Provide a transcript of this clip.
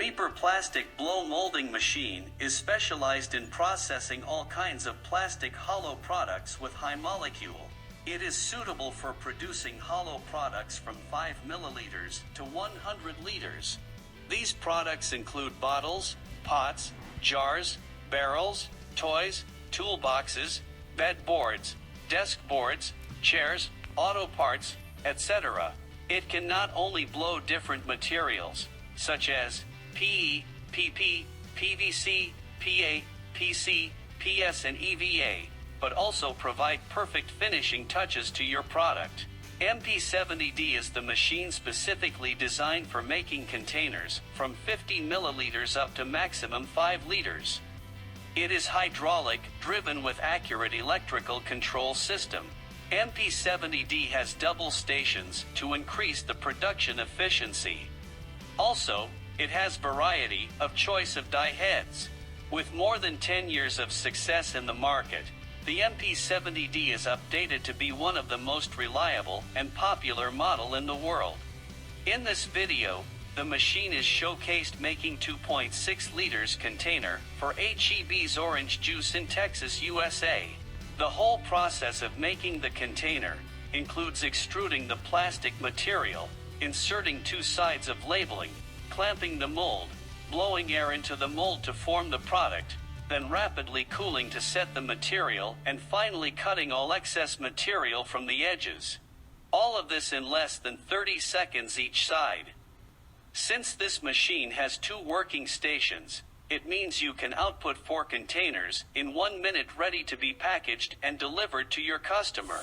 MEPER plastic blow molding machine is specialized in processing all kinds of plastic hollow products with high molecule. It is suitable for producing hollow products from 5 milliliters to 100 liters. These products include bottles, pots, jars, barrels, toys, toolboxes, bed boards, desk boards, chairs, auto parts, etc. It can not only blow different materials, such as PE, PP, PVC, PA, PC, PS and EVA, but also provide perfect finishing touches to your product. MP-70D is the machine specifically designed for making containers from 50 milliliters up to maximum 5 liters. It is hydraulic, driven with accurate electrical control system. MP-70D has double stations to increase the production efficiency. Also, it has variety of choice of die heads. With more than 10 years of success in the market, the MP-70D is updated to be one of the most reliable and popular model in the world. In this video, the machine is showcased making 2.6 liters container for H-E-B's orange juice in Texas, USA. The whole process of making the container includes extruding the plastic material, inserting 2 sides of labeling, clamping the mold, blowing air into the mold to form the product, then rapidly cooling to set the material, and finally cutting all excess material from the edges. All of this in less than 30 seconds each side. Since this machine has 2 working stations, it means you can output 4 containers in 1 minute ready to be packaged and delivered to your customer.